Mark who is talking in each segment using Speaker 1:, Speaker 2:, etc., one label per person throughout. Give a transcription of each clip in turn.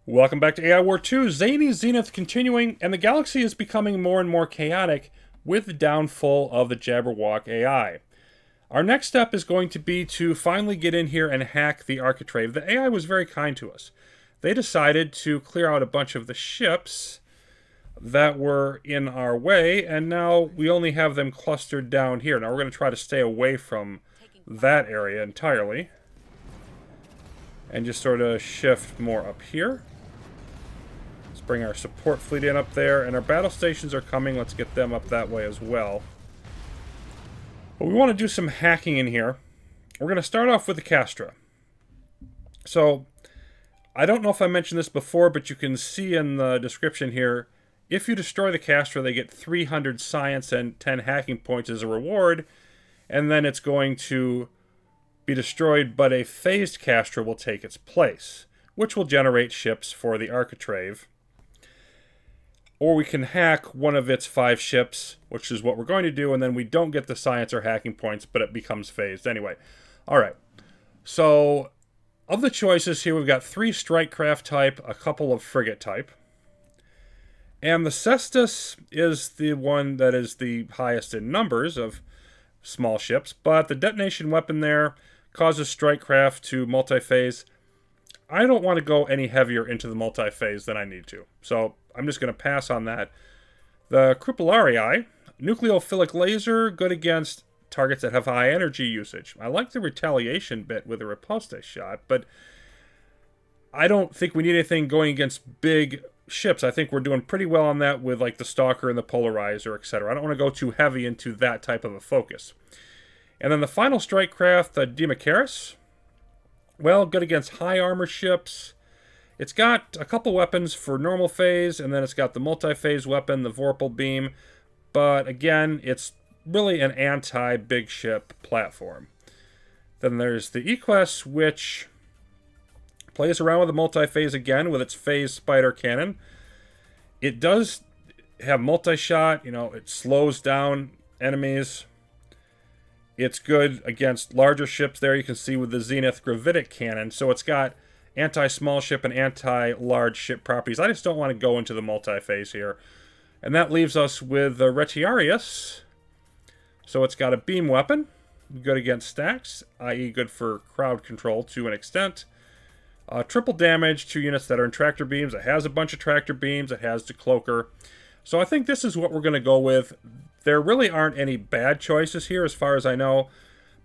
Speaker 1: Welcome back to AI War 2. Zany Zenith continuing, and the galaxy is becoming more and more chaotic with the downfall of the Jabberwock AI. Our next step is going to be to finally get in here and hack the Architrave. The AI was very kind to us. They decided to clear out a bunch of the ships that were in our way, and now we only have them clustered down here. Now we're going to try to stay away from that area entirely and just sort of shift more up here. Bring our support fleet in up there, and our battle stations are coming. Let's get them up that way as well. But we want to do some hacking in here. We're going to start off with the Castra. So, I don't know if I mentioned this before, but you can see in the description here, if you destroy the Castra, they get 300 science and 10 hacking points as a reward, and then it's going to be destroyed, but a phased Castra will take its place, which will generate ships for the Architrave. Or we can hack one of its 5 ships, which is what we're going to do, and then we don't get the science or hacking points, but it becomes phased anyway. Alright, so of the choices here, we've got 3 strike craft type, a couple of frigate type. And the Cestus is the one that is the highest in numbers of small ships, but the detonation weapon there causes strike craft to multi-phase. I don't want to go any heavier into the multi-phase than I need to, so I'm just going to pass on that. The Crupellarii, nucleophilic laser, good against targets that have high energy usage. I like the retaliation bit with a riposte shot, but I don't think we need anything going against big ships. I think we're doing pretty well on that with like the Stalker and the Polarizer, etc. I don't want to go too heavy into that type of a focus. And then the final strike craft, the Democharis. Well, good against high armor ships. It's got a couple weapons for normal phase, and then it's got the multi-phase weapon, the Vorpal Beam. But again, it's really an anti-big ship platform. Then there's the Equus, which plays around with the multi-phase again with its phase spider cannon. It does have multi-shot, it slows down enemies. It's good against larger ships there, you can see with the Zenith Gravitic cannon. So it's got anti-small ship and anti-large ship properties. I just don't want to go into the multi-phase here. And that leaves us with the Retiarius. So it's got a beam weapon, good against stacks, i.e. good for crowd control to an extent. Triple damage to units that are in tractor beams. It has a bunch of tractor beams. It has the cloaker. So I think this is what we're going to go with. There really aren't any bad choices here as far as I know.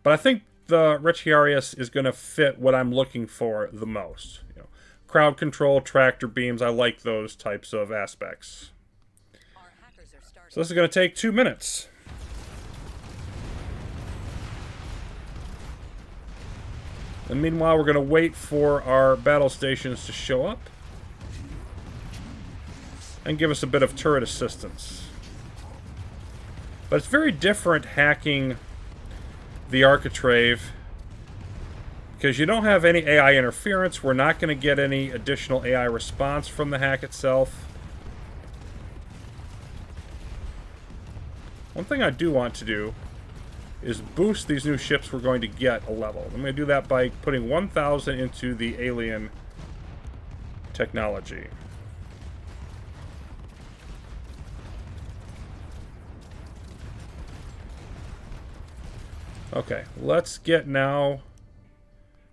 Speaker 1: But I think the Retiarius is going to fit what I'm looking for the most. Crowd control, tractor beams, I like those types of aspects. So this is going to take 2 minutes. And meanwhile, we're going to wait for our battle stations to show up and give us a bit of turret assistance. But it's very different hacking the Architrave because you don't have any AI interference. We're not going to get any additional AI response from the hack itself. One thing I do want to do is boost these new ships we're going to get a level. I'm going to do that by putting 1,000 into the alien technology. Okay, let's get now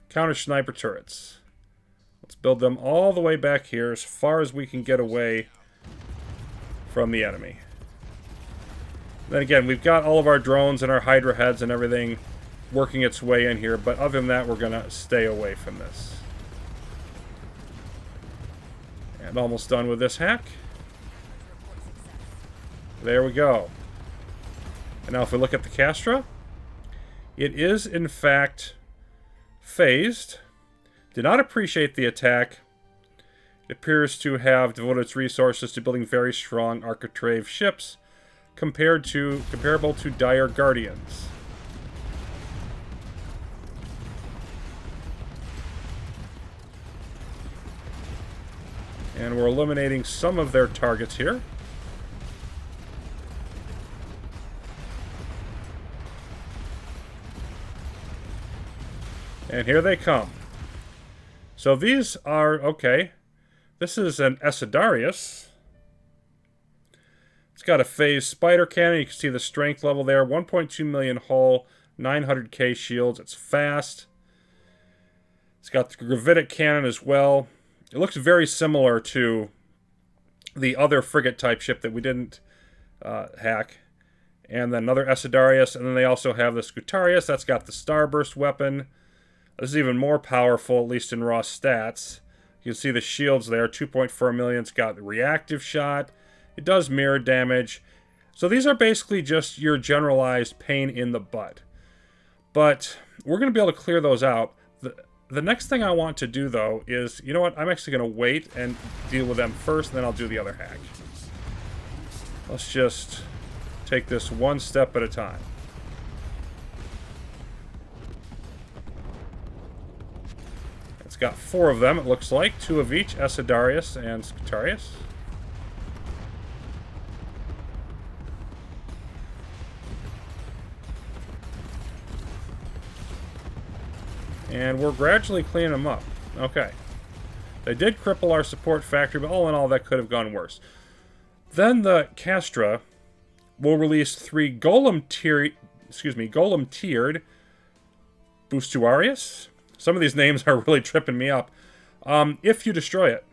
Speaker 1: counter sniper turrets. Let's build them all the way back here as far as we can get away from the enemy. Then again, we've got all of our drones and our Hydra heads and everything working its way in here, but other than that, we're going to stay away from this. And almost done with this hack. There we go. And now if we look at the Castra, it is, in fact, phased. Did not appreciate the attack. It appears to have devoted its resources to building very strong Architrave ships comparable to Dire Guardians. And we're eliminating some of their targets here. And here they come. So these are, okay, This is an Acidarius. It's got a phase spider cannon. You can see the strength level there. 1.2 million hull, 900k shields. It's fast. It's got the gravitic cannon as well. It looks very similar to the other frigate type ship that we didn't hack. And then another Acidarius. And then they also have the Scutarius. That's got the starburst weapon. This is even more powerful, at least in raw stats. You can see the shields there, 2.4 million. It's got the reactive shot. It does mirror damage. So these are basically just your generalized pain in the butt. But we're going to be able to clear those out. The next thing I want to do, though, is, you know what? I'm actually going to wait and deal with them first, and then I'll do the other hack. Let's just take this one step at a time. It's got 4 of them, it looks like. 2 of each, Acidarius and Scutarius. And we're gradually cleaning them up. Okay. They did cripple our support factory, but all in all, that could have gone worse. Then the Castra will release 3 golem-tiered Bustuarius. Some of these names are really tripping me up. If you destroy it.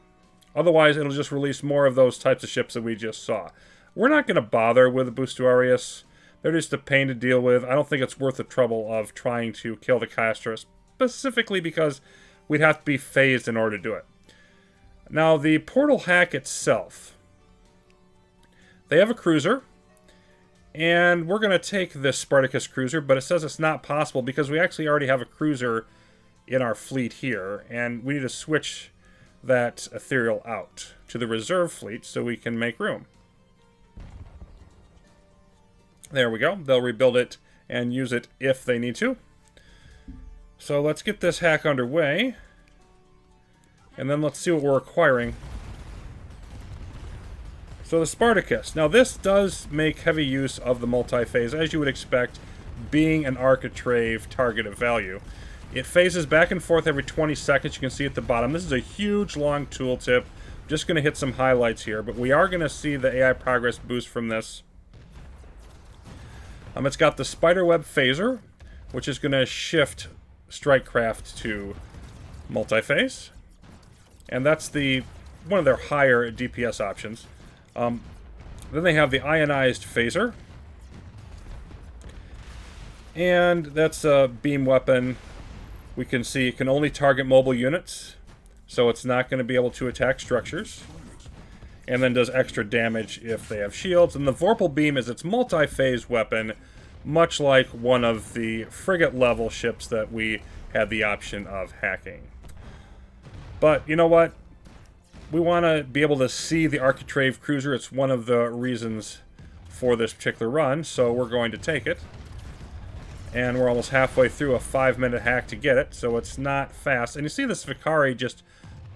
Speaker 1: Otherwise, it'll just release more of those types of ships that we just saw. We're not going to bother with the Bustuarius. They're just a pain to deal with. I don't think it's worth the trouble of trying to kill the Castra, specifically because we'd have to be phased in order to do it. Now, the portal hack itself. They have a cruiser. And we're going to take this Spartacus cruiser, but it says it's not possible because we actually already have a cruiser in our fleet here. And we need to switch that ethereal out to the reserve fleet so we can make room. There we go. They'll rebuild it and use it if they need to. So let's get this hack underway. And then let's see what we're acquiring. So the Spartacus. Now this does make heavy use of the multi-phase, as you would expect, being an Architrave targeted value. It phases back and forth every 20 seconds. You can see at the bottom. This is a huge, long tooltip. I'm just going to hit some highlights here, but we are going to see the AI progress boost from this. It's got the Spiderweb Phaser, which is going to shift Strikecraft to multi-phase. And that's one of their higher DPS options. Then they have the Ionized Phaser. And that's a beam weapon. We can see it can only target mobile units, so it's not going to be able to attack structures. And then does extra damage if they have shields. And the Vorpal Beam is its multi-phase weapon, much like one of the frigate-level ships that we had the option of hacking. But, you know what? We want to be able to see the Architrave cruiser. It's one of the reasons for this particular run, so we're going to take it. And we're almost halfway through a 5-minute hack to get it, so it's not fast. And you see this Vicari just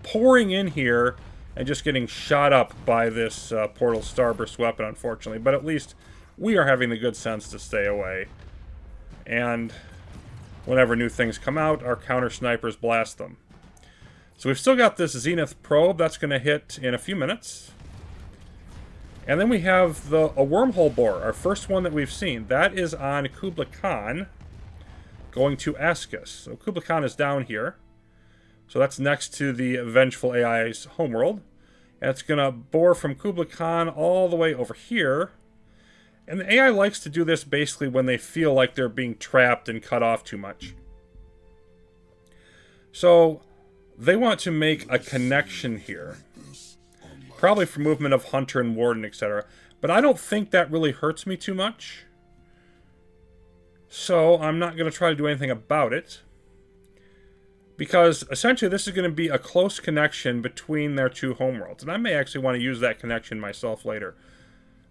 Speaker 1: pouring in here and just getting shot up by this Portal Starburst weapon, unfortunately. But at least we are having the good sense to stay away. And whenever new things come out, our counter snipers blast them. So we've still got this Zenith probe. That's going to hit in a few minutes. And then we have a wormhole borer, our first one that we've seen. That is on Kublai Khan, going to Ascus. So Kublai Khan is down here. So that's next to the Vengeful AI's homeworld. And it's going to bore from Kublai Khan all the way over here. And the AI likes to do this basically when they feel like they're being trapped and cut off too much. So they want to make a connection here. Probably for movement of Hunter and Warden, etc. But I don't think that really hurts me too much. So I'm not going to try to do anything about it. Because essentially this is going to be a close connection between their two homeworlds. And I may actually want to use that connection myself later.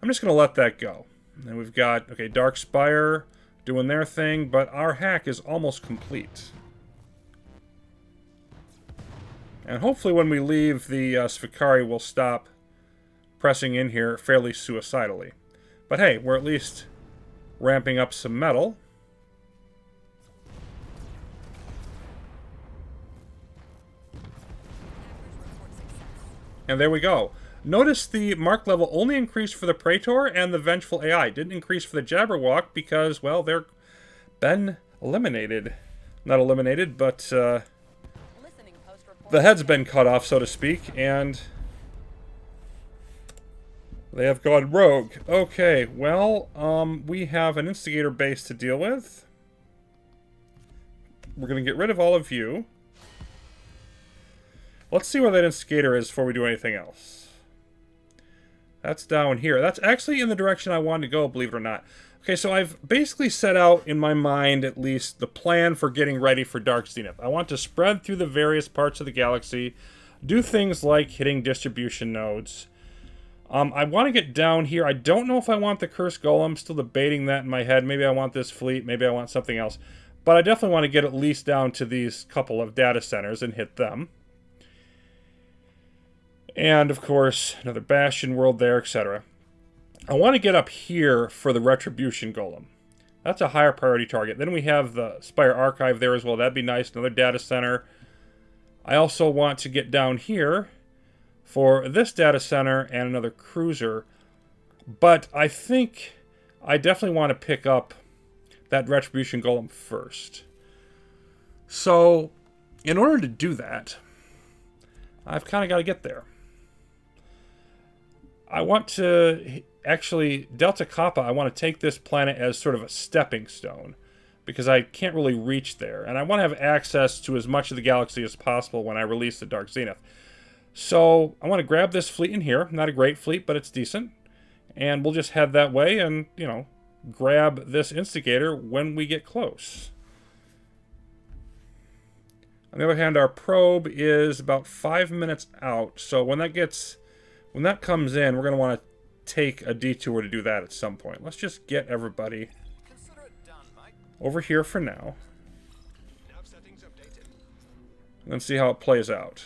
Speaker 1: I'm just going to let that go. And we've got, okay, Dark Spire doing their thing. But our hack is almost complete. And hopefully when we leave, the Svikari will stop pressing in here fairly suicidally. But hey, we're at least ramping up some metal. And there we go. Notice the mark level only increased for the Praetor and the Vengeful AI. Didn't increase for the Jabberwock because, well, they're been eliminated. Not eliminated, but the head's been cut off, so to speak, and they have gone rogue. Okay, well, we have an instigator base to deal with. We're going to get rid of all of you. Let's see where that instigator is before we do anything else. That's down here. That's actually in the direction I wanted to go, believe it or not. Okay, so I've basically set out, in my mind at least, the plan for getting ready for Dark Zenith. I want to spread through the various parts of the galaxy, do things like hitting distribution nodes. I want to get down here. I don't know if I want the Cursed Golem. Still debating that in my head. Maybe I want this fleet. Maybe I want something else. But I definitely want to get at least down to these couple of data centers and hit them. And, of course, another Bastion world there, etc. I want to get up here for the Retribution Golem. That's a higher priority target. Then we have the Spire Archive there as well. That'd be nice. Another data center. I also want to get down here for this data center and another cruiser. But I think I definitely want to pick up that Retribution Golem first. So, in order to do that, I've kind of got to get there. I want to, actually, Delta Kappa, I want to take this planet as sort of a stepping stone, because I can't really reach there, and I want to have access to as much of the galaxy as possible when I release the Dark Zenith. So, I want to grab this fleet in here, not a great fleet, but it's decent, and we'll just head that way and, you know, grab this instigator when we get close. On the other hand, our probe is about 5 minutes out, so when that comes in, we're going to want to take a detour to do that at some point. Let's just get everybody over here for now. And then see how it plays out.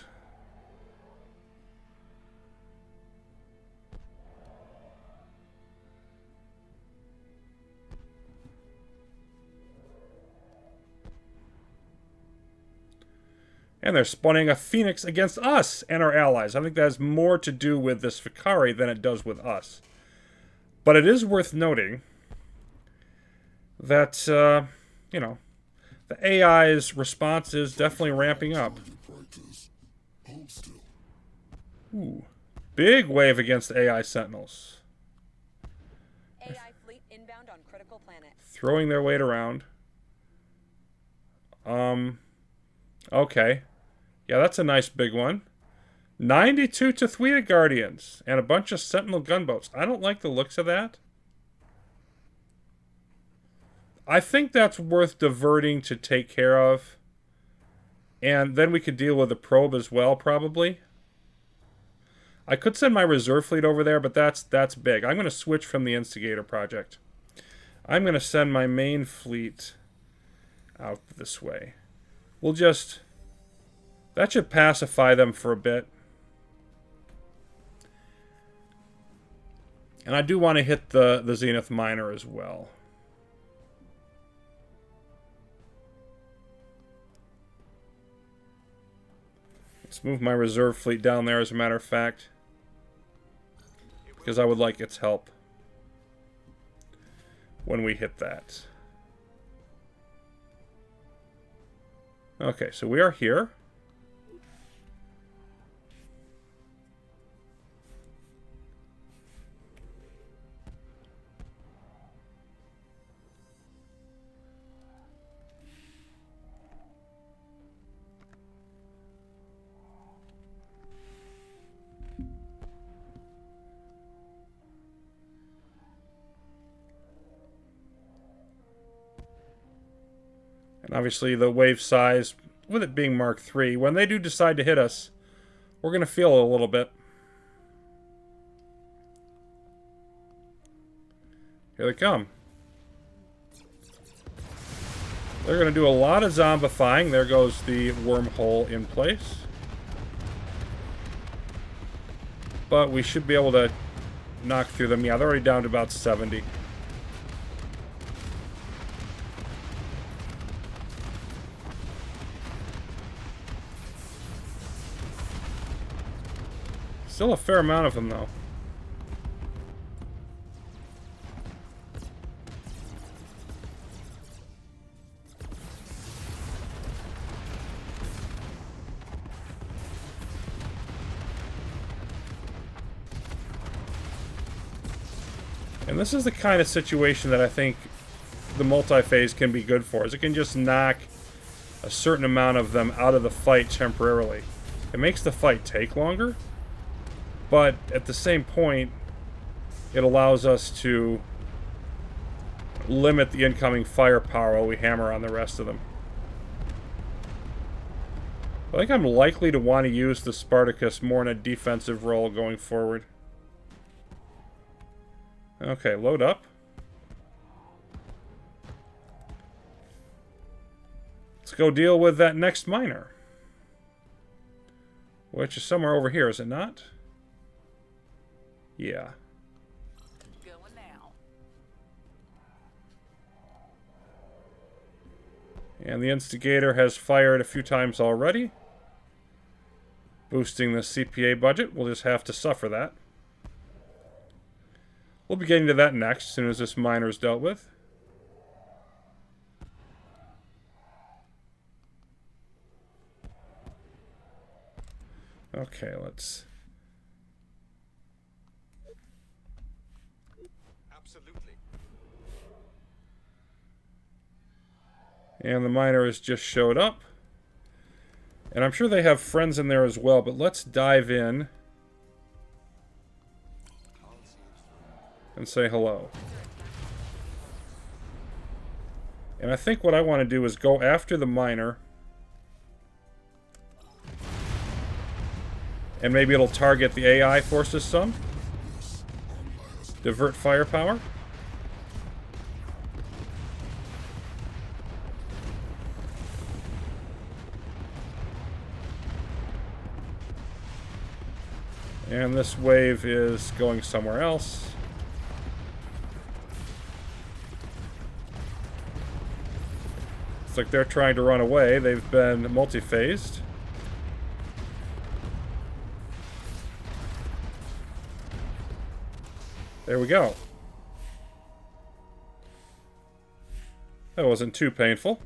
Speaker 1: And they're spawning a Phoenix against us and our allies. I think that has more to do with this Fikari than it does with us. But it is worth noting that, you know, the AI's response is definitely ramping up. Ooh. Big wave against the AI Sentinels.
Speaker 2: AI fleet inbound on critical planet.
Speaker 1: Throwing their weight around. Okay. Yeah, that's a nice big one. 92 Tethwita Guardians and a bunch of Sentinel gunboats. I don't like the looks of that. I think that's worth diverting to take care of. And then we could deal with the probe as well, probably. I could send my reserve fleet over there, but that's big. I'm going to switch from the Instigator project. I'm going to send my main fleet out this way. We'll just... That should pacify them for a bit. And I do want to hit the Zenith Miner as well. Let's move my reserve fleet down there, as a matter of fact. Because I would like its help when we hit that. Okay, so we are here. And obviously the wave size, with it being Mark III, when they do decide to hit us, we're going to feel it a little bit. Here they come. They're going to do a lot of zombifying. There goes the wormhole in place. But we should be able to knock through them. Yeah, they're already down to about 70. Still a fair amount of them, though. And this is the kind of situation that I think the multi-phase can be good for, is it can just knock a certain amount of them out of the fight temporarily. It makes the fight take longer, but at the same point, it allows us to limit the incoming firepower while we hammer on the rest of them. I think I'm likely to want to use the Spartacus more in a defensive role going forward. Okay, load up. Let's go deal with that next miner. Which is somewhere over here, is it not? Yeah.
Speaker 2: Going now.
Speaker 1: And the instigator has fired a few times already. Boosting the CPA budget. We'll just have to suffer that. We'll be getting to that next, as soon as this miner's dealt with. Okay, let's...
Speaker 3: Absolutely.
Speaker 1: And the miner has just showed up. And I'm sure they have friends in there as well, but let's dive in and say hello. And I think what I want to do is go after the miner. And maybe it'll target the AI forces some. Divert firepower. And this wave is going somewhere else. It's like they're trying to run away. They've been multi-phased. There we go. That wasn't too painful.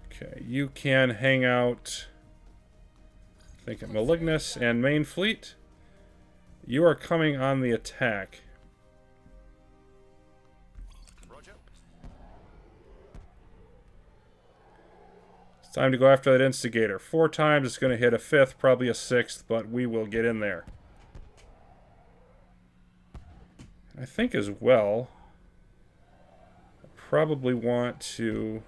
Speaker 1: Okay, you can hang out, I think, at Malignus and Main Fleet. You are coming on the attack.
Speaker 3: Roger.
Speaker 1: It's time to go after that instigator. 4 times, it's going to hit a 5th, probably a 6th, but we will get in there. I think as well, I probably want to...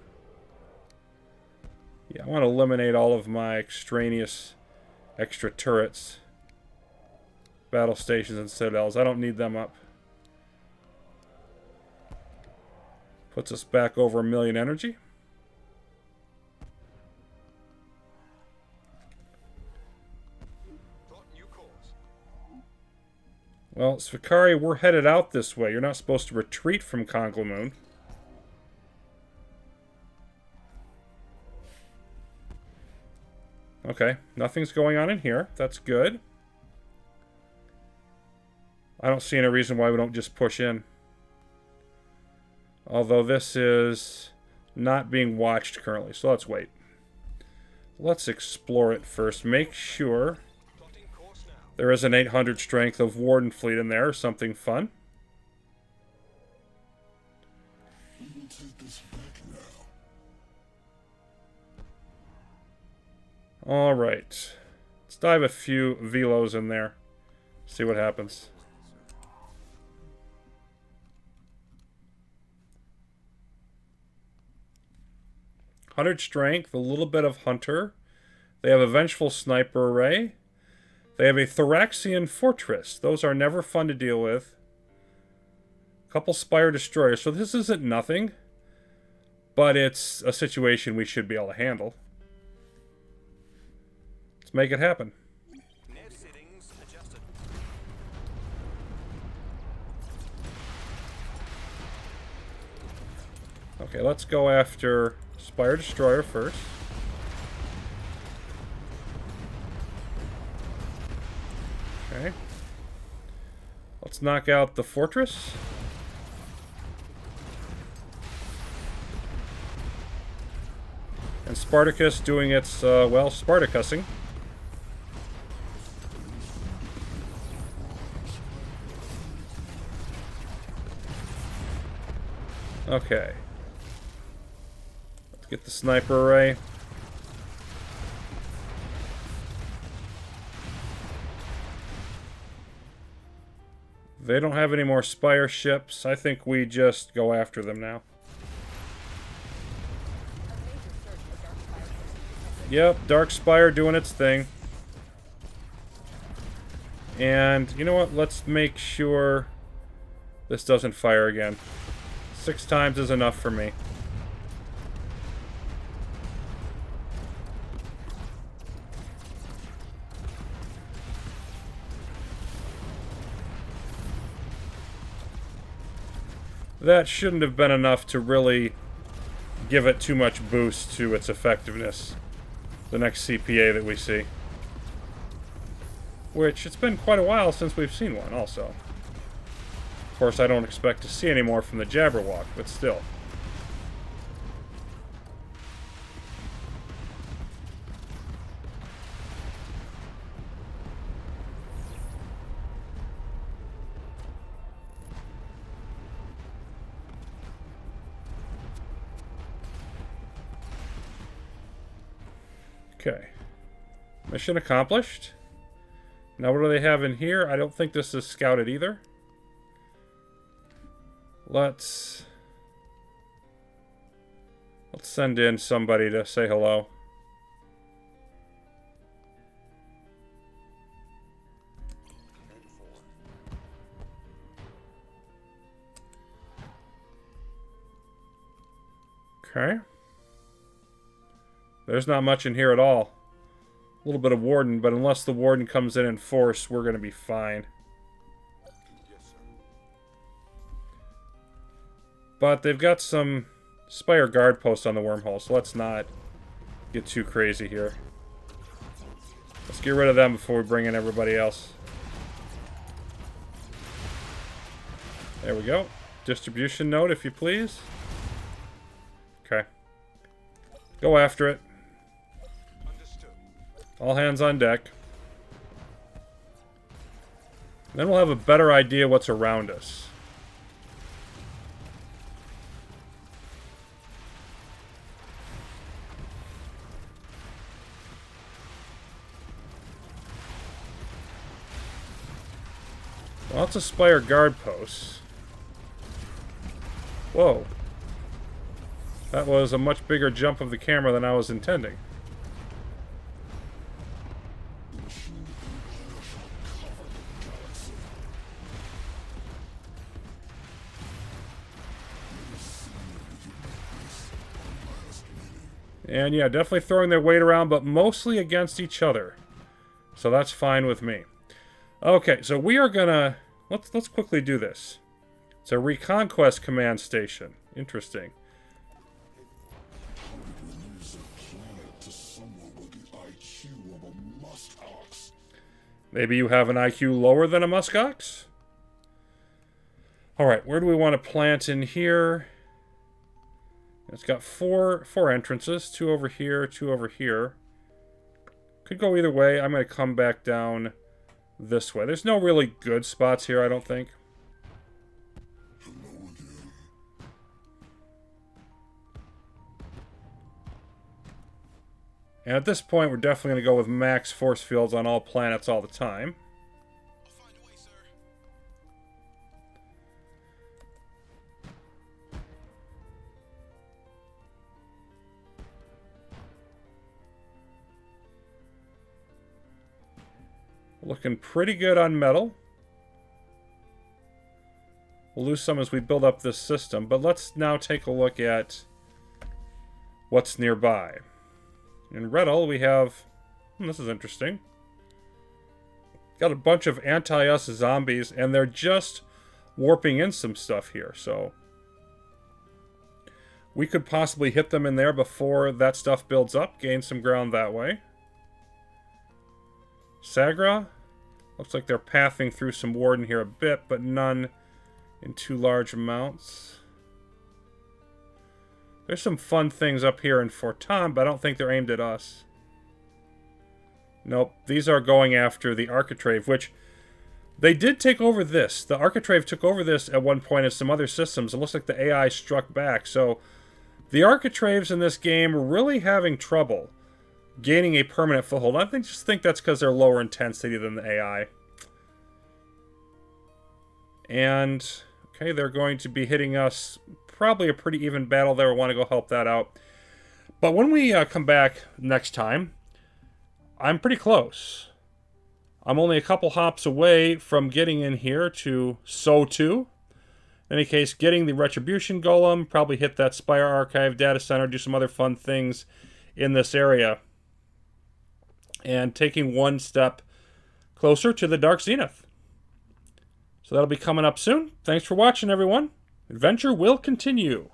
Speaker 1: Yeah, I want to eliminate all of my extraneous extra turrets, battle stations, and citadels. I don't need them up. Puts us back over 1 million energy.
Speaker 3: New course.
Speaker 1: Well, Svikari, we're headed out this way. You're not supposed to retreat from Conglomoon. Okay, nothing's going on in here. That's good. I don't see any reason why we don't just push in. Although this is not being watched currently, so let's wait. Let's explore it first. Make sure
Speaker 3: Plotting course now.
Speaker 1: there is an 800 strength of Warden Fleet in there, or something fun.
Speaker 4: We will take this back now.
Speaker 1: Alright. Let's dive a few velos in there. See what happens. Hundred strength, a little bit of hunter. They have a vengeful sniper array. They have a Thoraxian fortress. Those are never fun to deal with. A couple spire destroyers. So this isn't nothing, but it's a situation we should be able to handle. Let's make it happen.
Speaker 3: Nav settings adjusted.
Speaker 1: Okay, let's go after Spire Destroyer first. Okay. Let's knock out the fortress. And Spartacus doing its, well, Spartacusing. Okay. Let's get the sniper array. They don't have any more Spire ships. I think we just go after them now. Yep, Dark Spire doing its thing. And, you know what? Let's make sure this doesn't fire again. 6 times is enough for me. That shouldn't have been enough to really give it too much boost to its effectiveness. The next CPA that we see. Which, it's been quite a while since we've seen one, also. Of course, I don't expect to see any more from the Jabberwock, but still. Okay. Mission accomplished. Now what do they have in here? I don't think this is scouted either. Let's send in somebody to say hello. Okay. There's not much in here at all. A little bit of Warden, but unless the Warden comes in force, we're going to be fine.
Speaker 3: Yes, sir.
Speaker 1: But they've got some Spire guard posts on the wormhole, so let's not get too crazy here. Let's get rid of them before we bring in everybody else. There we go. Distribution node, if you please. Okay. Go after it.
Speaker 3: Understood.
Speaker 1: All hands on deck. Then we'll have a better idea what's around us. Lots of Spire guard posts. Whoa. That was a much bigger jump of the camera than I was intending. And yeah, definitely throwing their weight around, but mostly against each other. So that's fine with me. Okay, so we are gonna... Let's quickly do this. It's a Reconquest command station. Interesting. Maybe you have an IQ lower than a muskox? Alright, where do we want to plant in here? It's got four entrances. 2 over here, 2 over here. Could go either way. I'm going to come back down this way. There's no really good spots here, I don't think. And at this point, we're definitely going to go with max force fields on all planets all the time.
Speaker 3: I'll find a way, sir.
Speaker 1: Looking pretty good on metal. We'll lose some as we build up this system, but let's now take a look at what's nearby. In Redall, we have... this is interesting. Got a bunch of anti-us zombies, and they're just warping in some stuff here, so... we could possibly hit them in there before that stuff builds up, gain some ground that way. Sagra, Looks like they're pathing through some warden here a bit, but none in too large amounts. There's some fun things up here in Fortan, but I don't think they're aimed at us. Nope, these are going after the Architrave, which they did take over this. The Architrave took over this at one point as some other systems. It looks like the AI struck back. So the Architraves in this game are really having trouble gaining a permanent foothold. I just think that's because they're lower intensity than the AI. And, okay, they're going to be hitting us. Probably a pretty even battle there. I want to go help that out. But when we come back next time, I'm pretty close. I'm only a couple hops away from getting in here to So 2. In any case, getting the Retribution Golem, probably hit that Spire Archive data center, do some other fun things in this area. And taking one step closer to the Dark Zenith. So that'll be coming up soon. Thanks for watching, everyone. Adventure will continue.